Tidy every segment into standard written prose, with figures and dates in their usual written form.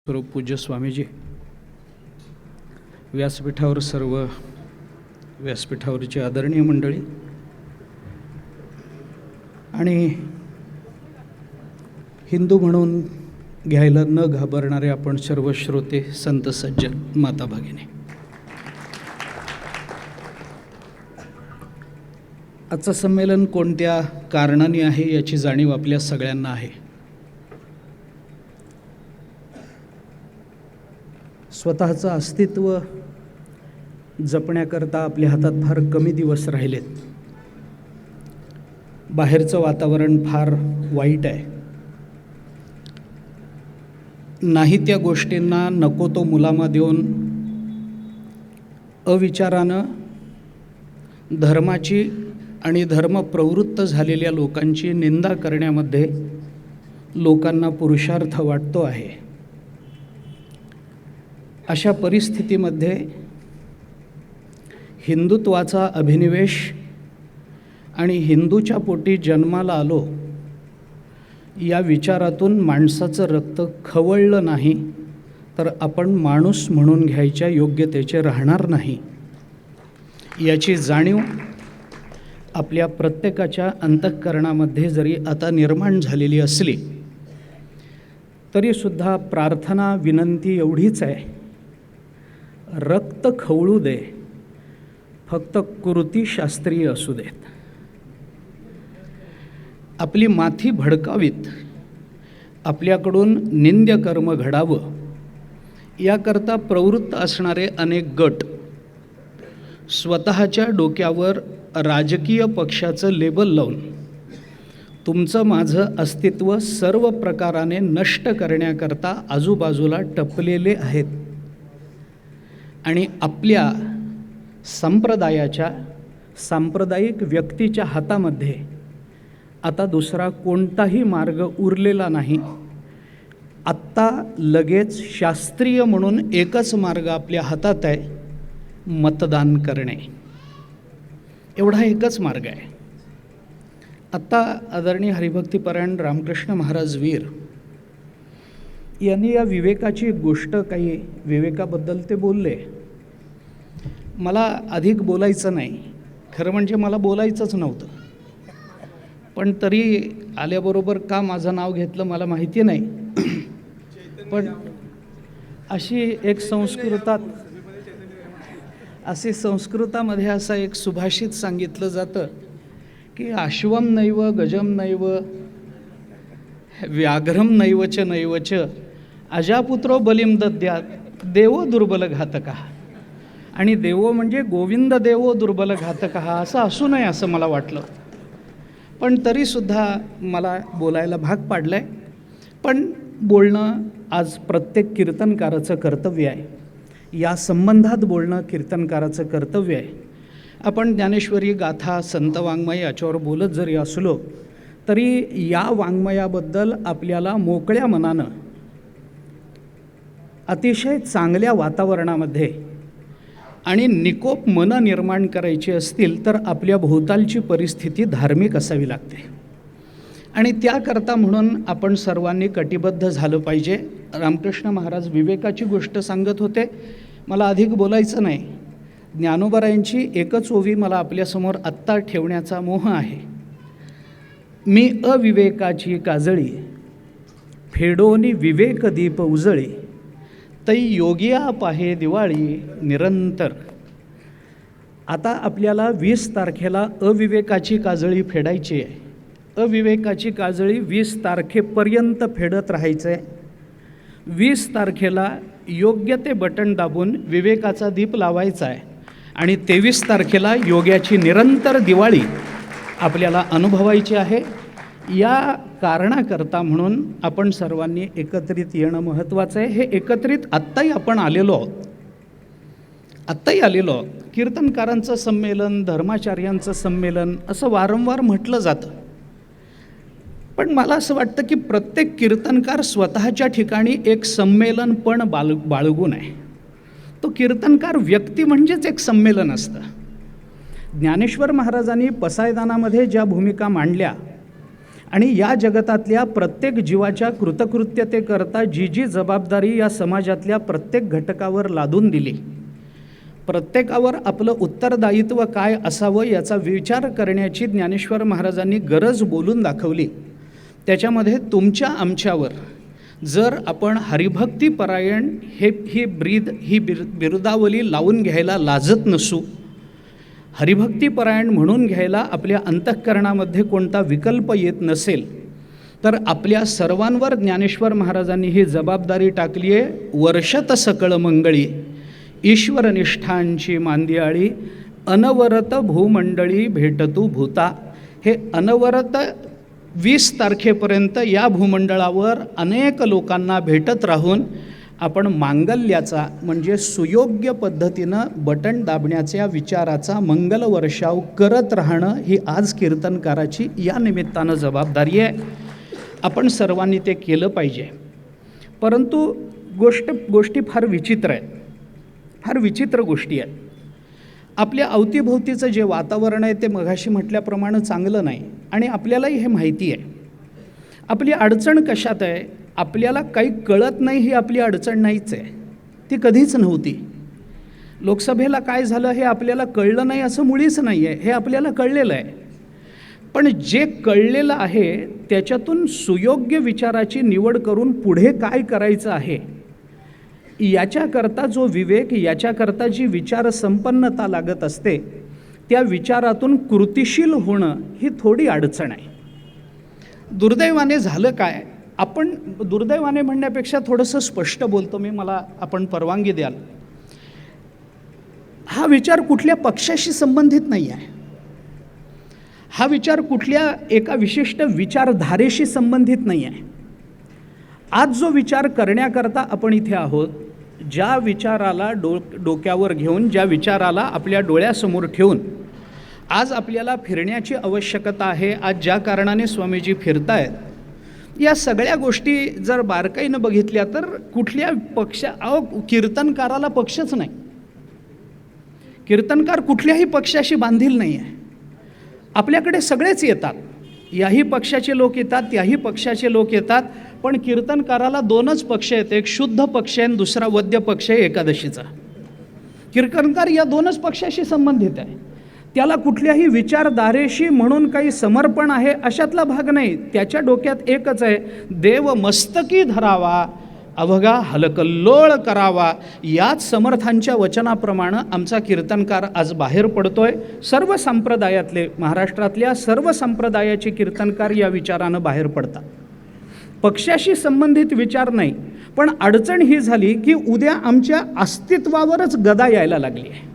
स्वरूप पूज्य स्वामीजी, व्यासपीठावर सर्व व्यासपीठावरची आदरणीय मंडळी आणि हिंदू म्हणून घ्यायला न घाबरणारे आपण सर्व श्रोते, संत सज्जन, माता भगिनी, आजचं संमेलन कोणत्या कारणाने आहे याची जाणीव आपल्या सगळ्यांना आहे. स्वतःचं अस्तित्व जपण्याकरता आपल्या हातात फार कमी दिवस राहिलेत. बाहेरचं वातावरण फार वाईट आहे. नाही त्या गोष्टींना नको तो मुलामा देऊन अविचारानं धर्माची आणि धर्मप्रवृत्त झालेल्या लोकांची निंदा करण्यामध्ये लोकांना पुरुषार्थ वाटतो आहे. अशा परिस्थितीमध्ये हिंदुत्वाचा अभिनिवेश आणि हिंदूच्या पोटी जन्माला आलो या विचारातून माणसाचं रक्त खवळलं नाही तर आपण माणूस म्हणून घ्यायच्या योग्यतेचे राहणार नाही याची जाणीव आपल्या प्रत्येकाच्या अंतःकरणामध्ये जरी आता निर्माण झालेली असली तरीसुद्धा प्रार्थना विनंती एवढीच आहे, रक्त खवळू दे, फक्त कृती शास्त्रीय असू देत. आपली माथी भडकावीत, आपल्याकडून निंद्य कर्म घडावं याकरता प्रवृत्त असणारे अनेक गट स्वतःच्या डोक्यावर राजकीय पक्षाचं लेबल लावून तुमचं माझं अस्तित्व सर्व प्रकाराने नष्ट करण्याकरता आजूबाजूला टपलेले आहेत आणि आपल्या संप्रदायाच्या सांप्रदायिक व्यक्तीच्या हातामध्ये आता दुसरा कोणताही मार्ग उरलेला नाही. आत्ता लगेच शास्त्रीय म्हणून एकच मार्ग आपल्या हातात आहे, मतदान करणे. एवढा एकच मार्ग आहे. आत्ता आदरणीय हरिभक्तीपरायण रामकृष्ण महाराज वीर यांनी या विवेकाची गोष्ट, काही विवेकाबद्दल ते बोलले. मला अधिक बोलायचं नाही, खरं म्हणजे मला बोलायचंच नव्हतं, पण तरी आल्याबरोबर का माझं नाव घेतलं मला माहिती नाही. पण अशी एक संस्कृतामध्ये असं एक सुभाषित सांगितलं जातं की अश्वम नैव गजम नैव व्याघ्रम नैवच नैवच अजापुत्रो बलिम दद्यात देवो दुर्बल घातका. आणि देवो म्हणजे गोविंद देवो दुर्बल घातका असं असू नये असं मला वाटलं, पण तरीसुद्धा मला बोलायला भाग पाडलं आहे. पण बोलणं आज प्रत्येक कीर्तनकाराचं कर्तव्य आहे. या संबंधात बोलणं कीर्तनकाराचं कर्तव्य आहे. आपण ज्ञानेश्वरी गाथा संत वाङ्मय याच्यावर बोलत जरी असलो तरी या वाङ्मयाबद्दल आपल्याला मोकळ्या मनानं अतिशय चांगल्या वातावरणामध्ये आणि निकोप मनं निर्माण करायची असतील तर आपल्या भोवतालची परिस्थिती धार्मिक असावी लागते आणि त्याकरता म्हणून आपण सर्वांनी कटिबद्ध झालं पाहिजे. रामकृष्ण महाराज विवेकाची गोष्ट सांगत होते. मला अधिक बोलायचं नाही. ज्ञानोबारायांची एकच ओवी मला आपल्यासमोर आत्ता ठेवण्याचा मोह आहे. मी अविवेकाची काजळी फेडोनी विवेक दीप उजळी तै योगिया पाहे दिवाळी निरंतर. आता आपल्याला 20 तारखेला अविवेकाची काजळी फेडायची आहे. अविवेकाची काजळी 20 तारखेपर्यंत फेडत राहायचं आहे. 20 तारखेला योग्य ते बटन दाबून विवेकाचा दीप लावायचा आहे आणि 23 तारखेला योग्याची निरंतर दिवाळी आपल्याला अनुभवायची आहे. या कारणाकरता म्हणून आपण सर्वांनी एकत्रित येणं महत्त्वाचं आहे. हे एकत्रित आत्ताही आपण आलेलो आहोत. कीर्तनकारांचं संमेलन, धर्माचार्यांचं संमेलन असं वारंवार म्हटलं जातं, पण मला असं वाटतं की प्रत्येक कीर्तनकार स्वतःच्या ठिकाणी एक संमेलन पण बाळगू नये. तो कीर्तनकार व्यक्ती म्हणजेच एक संमेलन असतं. ज्ञानेश्वर महाराजांनी पसायदानामध्ये ज्या भूमिका मांडल्या आणि या जगतातल्या प्रत्येक जीवाच्या कृतकृत्यतेकरता जी जी जबाबदारी या समाजातल्या प्रत्येक घटकावर लादून दिली, प्रत्येकावर आपलं उत्तरदायित्व काय असावं याचा विचार करण्याची ज्ञानेश्वर महाराजांनी गरज बोलून दाखवली. त्याच्यामध्ये तुमच्या आमच्यावर जर आपण हरिभक्तीपरायण ही बिरुदावली लावून घ्यायला लाजत नसू, हरिभक्तीपरायण म्हणून घ्यायला आपल्या अंतःकरणामध्ये कोणता विकल्प येत नसेल, तर आपल्या सर्वांवर ज्ञानेश्वर महाराजांनी ही जबाबदारी टाकली आहे. वर्षत सकळ मंगळी ईश्वरनिष्ठांची मांदियाळी अनवरत भूमंडळी भेटतू भूता. हे अनवरत 20 तारखेपर्यंत या भूमंडळावर अनेक लोकांना भेटत राहून आपण मांगल्याचा म्हणजे सुयोग्य पद्धतीनं बटन दाबण्याच्या विचाराचा मंगलवर्षाव करत राहणं ही आज कीर्तनकाराची या निमित्तानं जबाबदारी आहे. आपण सर्वांनी ते केलं पाहिजे. परंतु गोष्टी फार विचित्र आहेत, फार विचित्र गोष्टी आहेत. आपल्या अवतीभोवतीचं जे वातावरण आहे ते मघाशी म्हटल्याप्रमाणे चांगलं नाही आणि आपल्यालाही हे माहिती आहे. आपली अडचण कशात आहे? आपल्याला काही कळत नाही ही आपली अडचण नाहीच आहे, ती कधीच नव्हती. लोकसभेला काय झालं हे आपल्याला कळलं नाही असं मुळीच नाही आहे, हे आपल्याला कळलेलं आहे. पण जे कळलेलं आहे त्याच्यातून सुयोग्य विचाराची निवड करून पुढे काय करायचं आहे याच्याकरता जो विवेक, याच्याकरता जी विचारसंपन्नता लागत असते, त्या विचारातून कृतिशील होणं ही थोडी अडचण आहे. दुर्दैवाने झालं काय, आपण दुर्दैवाने म्हणण्यापेक्षा थोडंसं स्पष्ट बोलतो मी, आपण परवानगी द्याल. हा विचार कुठल्या पक्षाशी संबंधित नाही आहे, हा विचार कुठल्या एका विशिष्ट विचारधारेशी संबंधित नाही आहे. आज जो विचार करण्याकरता आपण इथे आहोत, ज्या विचाराला डोक्यावर घेऊन, ज्या विचाराला आपल्या डोळ्यासमोर ठेवून आज आपल्याला फिरण्याची आवश्यकता आहे, आज ज्या कारणाने स्वामीजी फिरतायत, या सगळ्या गोष्टी जर बारकाईनं बघितल्या तर कुठल्या कीर्तनकाराला पक्षच नाही. कीर्तनकार कुठल्याही पक्षाशी बांधील नाही आहे. आपल्याकडे सगळेच येतात, याही पक्षाचे लोक येतात, त्याही पक्षाचे लोक येतात, पण कीर्तनकाराला 2च पक्ष आहेत, एक शुद्ध पक्ष आहे आणि दुसरा वद्य पक्ष आहे एकादशीचा. कीर्तनकार या 2च पक्षाशी संबंधित आहे. त्याला कुठल्याही विचारधारेशी म्हणून काही समर्पण आहे अशातला भाग नाही. त्याच्या डोक्यात एकच आहे, देव मस्तकी धरावा, अवघा हलकल्लोळ करावा. याच समर्थांच्या वचनाप्रमाणे आमचा कीर्तनकार आज बाहेर पडतोय. सर्व संप्रदायातले, महाराष्ट्रातल्या सर्व संप्रदायाचे कीर्तनकार या विचारानं बाहेर पडतात. पक्षाशी संबंधित विचार नाही. पण अडचण ही झाली की उद्या आमच्या अस्तित्वावरच गदा यायला लागली आहे.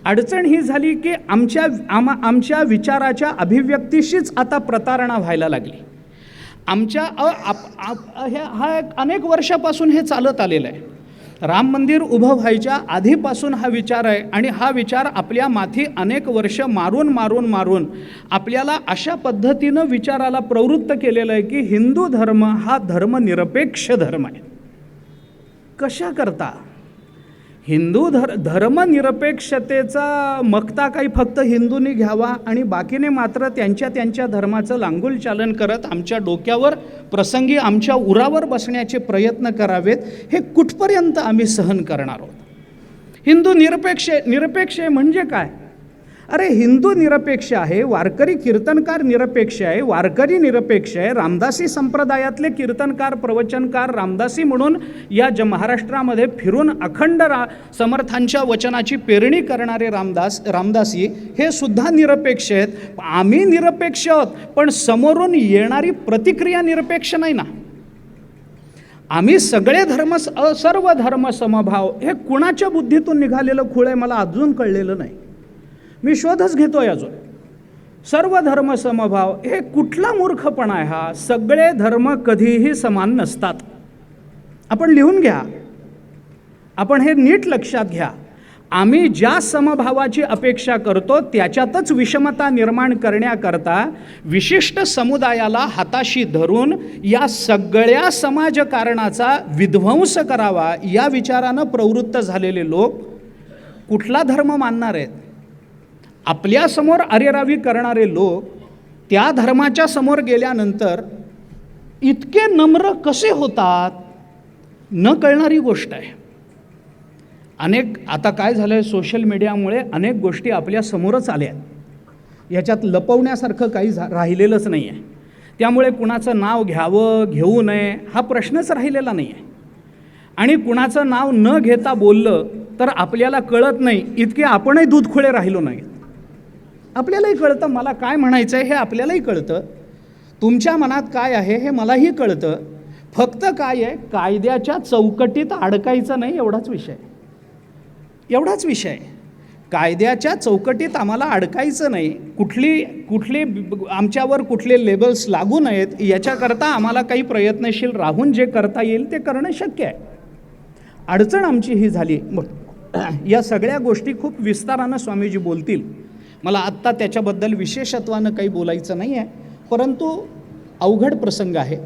अडचण ही झाली की आमच्या विचाराच्या अभिव्यक्तीशीच आता प्रतारणा व्हायला लागली. हा अनेक वर्षापासून हे चालत आलेलं आहे. राम मंदिर उभं व्हायच्या आधीपासून हा विचार आहे आणि हा विचार आपल्या माथी अनेक वर्ष मारून आपल्याला अशा पद्धतीनं विचाराला प्रवृत्त केलेलं आहे की हिंदू धर्म हा धर्मनिरपेक्ष धर्म आहे. कशा करता हिंदू धर्मनिरपेक्षतेचा मक्ता काही फक्त हिंदूंनी घ्यावा आणि बाकीने मात्र त्यांच्या धर्माचं लांगुल चालन करत आमच्या डोक्यावर प्रसंगी आमच्या उरावर बसण्याचे प्रयत्न करावेत, हे कुठपर्यंत आम्ही सहन करणार आहोत? हिंदू निरपेक्ष म्हणजे काय? अरे हिंदू निरपेक्ष आहे, वारकरी कीर्तनकार निरपेक्ष आहे, वारकरी निरपेक्ष आहे, रामदासी संप्रदायातले कीर्तनकार प्रवचनकार रामदासी म्हणून या महाराष्ट्रामध्ये फिरून अखंड समर्थांच्या वचनाची पेरणी करणारे रामदासी हे सुद्धा निरपेक्ष आहेत. आम्ही निरपेक्ष आहोत, पण समोरून येणारी प्रतिक्रिया निरपेक्ष नाही ना. आम्ही सगळे सर्व धर्म समभाव हे कुणाच्या बुद्धीतून निघालेलं खूळ आहे मला अजून कळलेलं नाही. मी शोधच घेतोय अजून. सर्व धर्म समभाव हे कुठला मूर्खपणा आहे हा? सगळे धर्म कधीही समान नसतात. आपण लिहून घ्या, आपण हे नीट लक्षात घ्या. आम्ही ज्या समभावाची अपेक्षा करतो त्याच्यातच विषमता निर्माण करण्याकरता विशिष्ट समुदायाला हाताशी धरून या सगळ्या समाजकारणाचा विध्वंस करावा या विचारानं प्रवृत्त झालेले लोक कुठला धर्म मानणार आहेत? आपल्यासमोर अरेरावी करणारे लोक त्या धर्माच्या समोर गेल्यानंतर इतके नम्र कसे होतात न कळणारी गोष्ट आहे. आता काय झालं आहे, सोशल मीडियामुळे अनेक गोष्टी आपल्या समोरच आल्या आहेत. याच्यात लपवण्यासारखं काही राहिलेलंच नाही आहे. त्यामुळे कुणाचं नाव घ्यावं घेऊ नये हा प्रश्नच राहिलेला नाही आहे. आणि कुणाचं नाव न घेता बोललं तर आपल्याला कळत नाही इतके आपणही दूधखोळे राहिलो नाही. आपल्यालाही कळतं मला काय म्हणायचं आहे हे आपल्यालाही कळतं, तुमच्या मनात काय आहे हे मलाही कळतं. फक्त काय आहे, कायद्याच्या चौकटीत अडकायचं नाही एवढाच विषय आहे. कायद्याच्या चौकटीत आम्हाला अडकायचं नाही, कुठली आमच्यावर कुठले लेबल्स लागू नयेत याच्याकरता आम्हाला काही प्रयत्नशील राहून जे करता येईल ते करणं शक्य आहे. अडचण आमची ही झाली. या सगळ्या गोष्टी खूप विस्तारानं स्वामीजी बोलतील, मला आत्ता त्याच्याबद्दल विशेषत्वानं काही बोलायचं नाही आहे. परंतु अवघड प्रसंग आहे.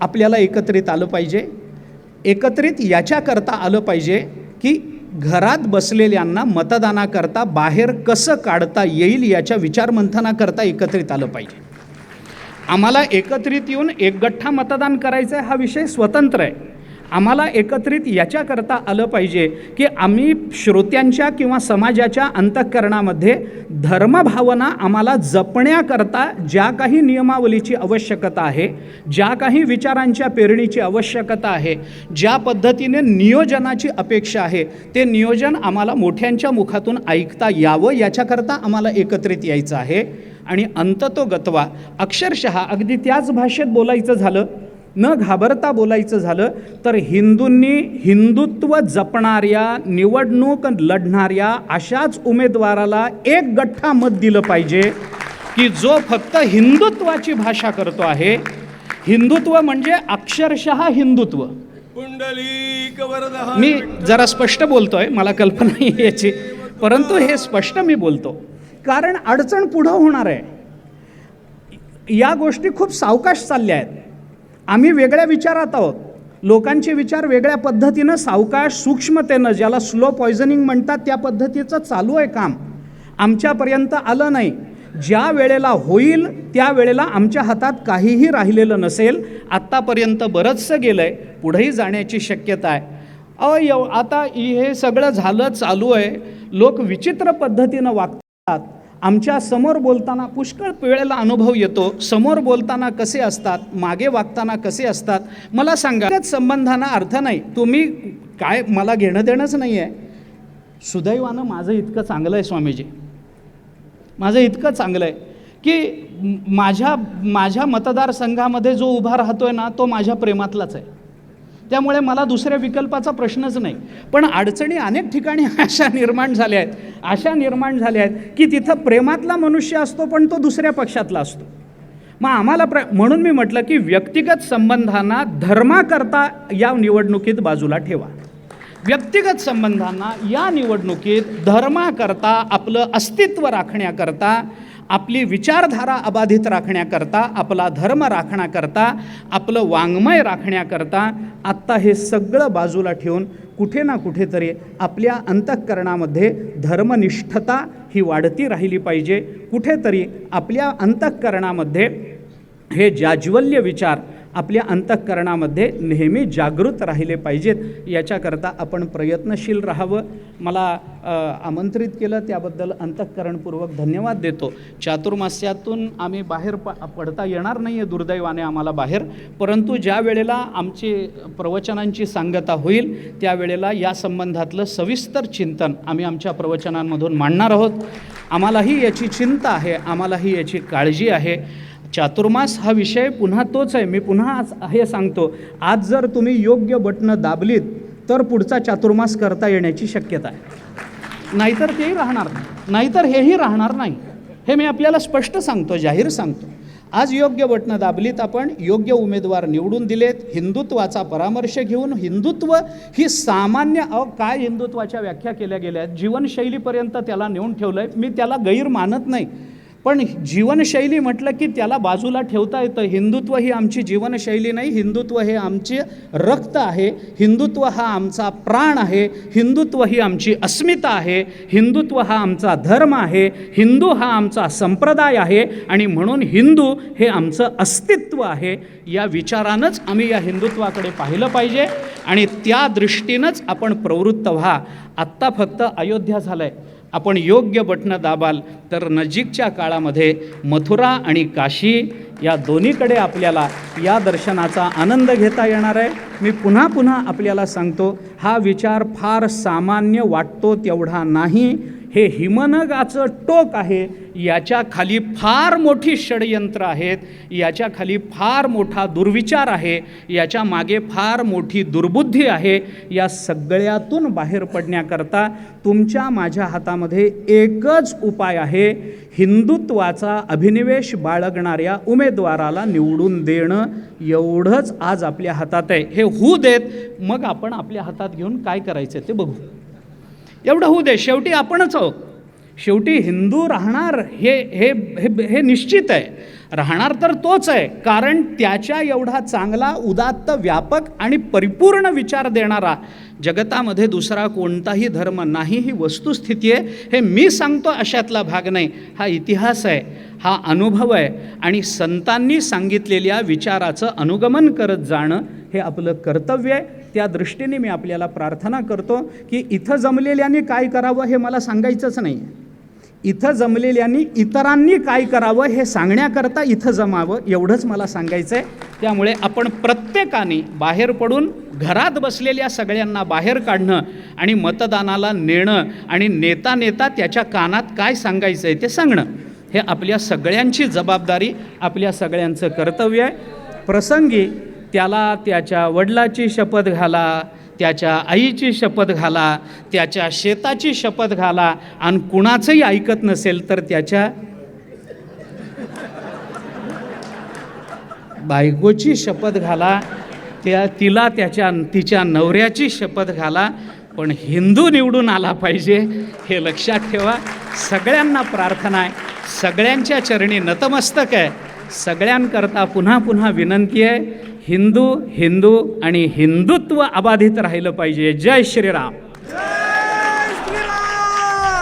आपल्याला एकत्रित आलं पाहिजे. एकत्रित याच्याकरता आलं पाहिजे की घरात बसलेल्यांना मतदानाकरता बाहेर कसं काढता येईल याच्या विचारमंथनाकरता एकत्रित आलं पाहिजे. आम्हाला एकत्रित येऊन एकगठ्ठा मतदान करायचं आहे हा विषय स्वतंत्र आहे. आम्हाला एकत्रित याच्याकरता आलं पाहिजे की आम्ही श्रोत्यांच्या किंवा समाजाच्या अंतःकरणामध्ये धर्मभावना आम्हाला जपण्याकरता ज्या काही नियमावलीची आवश्यकता आहे, ज्या काही विचारांच्या पेरणीची आवश्यकता आहे, ज्या पद्धतीने नियोजनाची अपेक्षा आहे ते नियोजन आम्हाला मोठ्यांच्या मुखातून ऐकता यावं याच्याकरता आम्हाला एकत्रित यायचं आहे. आणि अंततोगत्वा अक्षरशः अगदी त्याच भाषेत बोलायचं झालं, न घाबरता बोलायचं झालं तर हिंदूंनी हिंदुत्व जपणाऱ्या निवडणूक लढणाऱ्या अशाच उमेदवाराला एक गठ्ठा मत दिलं पाहिजे की जो फक्त हिंदुत्वाची भाषा करतो आहे. हिंदुत्व म्हणजे अक्षरशः हिंदुत्व. मी जरा स्पष्ट बोलतोय, मला कल्पना नाही याची, परंतु हे स्पष्ट मी बोलतो कारण अडचण पुढं होणार आहे. या गोष्टी खूप सावकाश चालल्या आहेत. आम्ही वेगळ्या विचारात आहोत. लोकांचे विचार वेगळ्या पद्धतीनं सावकाश सूक्ष्मतेनं, ज्याला स्लो पॉयझनिंग म्हणतात, त्या पद्धतीचं चालू आहे काम. आमच्यापर्यंत आलं नाही. ज्या वेळेला होईल त्या वेळेला आमच्या हातात काहीही राहिलेलं नसेल. आत्तापर्यंत बरंचसं गेलं आहे, पुढेही जाण्याची शक्यता आहे. आता हे सगळं झालं चालू आहे. लोक विचित्र पद्धतीनं वागतात. आमच्या समोर बोलताना पुष्कळ वेळेला अनुभव येतो, समोर बोलताना कसे असतात, मागे वागताना कसे असतात. मला सांगा, संबंधांना अर्थ नाही. तुम्ही काय, मला घेणं देणंच नाही आहे. सुदैवानं माझं इतकं चांगलं आहे स्वामीजी, माझं इतकं चांगलं आहे की माझ्या मतदारसंघामध्ये जो उभा राहतोय ना तो माझ्या प्रेमातलाच आहे. त्यामुळे मला दुसऱ्या विकल्पाचा प्रश्नच नाही. पण अडचणी अनेक ठिकाणी अशा निर्माण झाल्या आहेत की तिथं प्रेमातला मनुष्य असतो पण तो दुसऱ्या पक्षातला असतो. मग आम्हाला म्हणून मी म्हटलं की व्यक्तिगत संबंधांना धर्माकरता या निवडणुकीत बाजूला ठेवा. व्यक्तिगत संबंधांना या निवडणुकीत धर्माकरता, आपलं अस्तित्व राखण्याकरता, आपली विचारधारा अबाधित राखण्याकरता, आपला धर्म राखण्याकरता, आपलं वाङ्मय राखण्याकरता आत्ता हे सगळं बाजूला ठेवून कुठे ना कुठेतरी आपल्या अंतःकरणामध्ये धर्मनिष्ठता ही वाढती राहिली पाहिजे. कुठेतरी आपल्या अंतःकरणामध्ये हे जाज्वल्य विचार आपल्या अंतःकरणामध्ये नेहमी जागृत राहिले पाहिजेत. याच्याकरता आपण प्रयत्नशील राहावं. मला आमंत्रित केलं त्याबद्दल अंतःकरणपूर्वक धन्यवाद देतो. चातुर्मास्यातून आम्ही बाहेर पडता येणार नाही आहे दुर्दैवाने आम्हाला बाहेर, परंतु ज्या वेळेला आमची प्रवचनांची सांगता होईल त्यावेळेला या संबंधातलं सविस्तर चिंतन आम्ही आमच्या प्रवचनांमधून मांडणार आहोत. आम्हालाही याची चिंता आहे, आम्हालाही याची काळजी आहे. चातुर्मास हा विषय पुन्हा तोच आहे. मी पुन्हा आज हे सांगतो, आज जर तुम्ही योग्य बटणं दाबलीत तर पुढचा चातुर्मास करता येण्याची शक्यता आहे, नाहीतर तेही राहणार नाही, नाहीतर हेही राहणार नाही. हे मी आपल्याला स्पष्ट सांगतो, जाहीर सांगतो. आज योग्य बटणं दाबलीत, आपण योग्य उमेदवार निवडून दिलेत, हिंदुत्वाचा परामर्श घेऊन. हिंदुत्व ही सामान्य काय हिंदुत्वाच्या व्याख्या केल्या गेल्या आहेत, जीवनशैलीपर्यंत त्याला नेऊन ठेवलं आहे. मी त्याला गैर मानत नाही. पण जीवनशैली म्हटलं की त्याला बाजूला ठेवता येतं. हिंदुत्व ही आमची जीवनशैली नाही, हिंदुत्व हे आमचे रक्त आहे, हिंदुत्व हा आमचा प्राण आहे, हिंदुत्व ही आमची अस्मिता आहे, हिंदुत्व हा आमचा धर्म आहे, हिंदू हा आमचा संप्रदाय आहे आणि म्हणून हिंदू हे आमचं अस्तित्व आहे. या विचारानंच आम्ही या हिंदुत्वाकडे पाहिलं पाहिजे आणि त्या दृष्टीनंच आपण प्रवृत्त व्हा. आत्ता फक्त अयोध्या झालं आहे, आपण योग्य बटणं दाबाल तर नजीकच्या काळामध्ये मथुरा आणि काशी या दोन्हीकडे आपल्याला या दर्शनाचा आनंद घेता येणार आहे. मी पुन्हा पुन्हा आपल्याला सांगतो, हा विचार फार सामान्य वाटतो तेवढा नाही. हे हिमनगाचं टोक आहे, याच्या खाली फार मोठी षडयंत्र आहेत, याच्या खाली फार मोठा दुर्विचार आहे, याच्या मागे फार मोठी दुर्बुद्धी आहे. या सगळ्यातून बाहेर पडण्याकरता तुमच्या माझ्या हातामध्ये एकच उपाय आहे, हिंदुत्वाचा अभिनिवेश बाळगणाऱ्या उमेदवाराला निवडून देणं. एवढंच आज आपल्या हातात आहे. हे होऊ देत, मग आपण आपल्या हातात घेऊन काय करायचं ते बघू. एवढं होऊ दे, शेवटी आपणच आहोत. शेवटी हिंदू राहणार हे हे हे हे निश्चित आहे, राहणार तर तोच आहे. कारण त्याच्या एवढा चांगला, उदात्त, व्यापक आणि परिपूर्ण विचार देणारा जगतामध्ये दुसरा कोणताही धर्म नाही. ही वस्तुस्थिती आहे. हे मी सांगतो अशातला भाग नाही, हा इतिहास आहे, हा अनुभव आहे. आणि संतांनी सांगितलेल्या विचाराचं अनुगमन करत जाणं हे आपलं कर्तव्य आहे. त्या दृष्टीने मी आपल्याला प्रार्थना करतो की इथं जमलेल्यांनी काय करावं हे मला सांगायचंच नाही. इथं जमलेल्यांनी इतरांनी काय करावं हे सांगण्याकरता इथं जमावं, एवढंच मला सांगायचं आहे. त्यामुळे आपण प्रत्येकाने बाहेर पडून घरात बसलेल्या सगळ्यांना बाहेर काढणं आणि मतदानाला नेणं आणि नेता नेता त्याच्या कानात काय सांगायचं आहे ते सांगणं, हे आपल्या सगळ्यांची जबाबदारी, आपल्या सगळ्यांचं कर्तव्य आहे. प्रसंगी त्याला त्याच्या वडिलाची शपथ घाला, त्याच्या आईची शपथ घाला, त्याच्या शेताची शपथ घाला आणि कुणाचंही ऐकत नसेल तर त्याच्या बायकोची शपथ घाला, तिला तिच्या नवऱ्याची शपथ घाला, पण हिंदू निवडून आला पाहिजे हे लक्षात ठेवा. सगळ्यांना प्रार्थना आहे, सगळ्यांच्या चरणी नतमस्तक आहे. सगळ्यांकरता पुन्हा पुन्हा विनंती आहे, हिंदू हिंदू आणि हिंदुत्व अबाधित राहिलं पाहिजे. जय श्रीराम.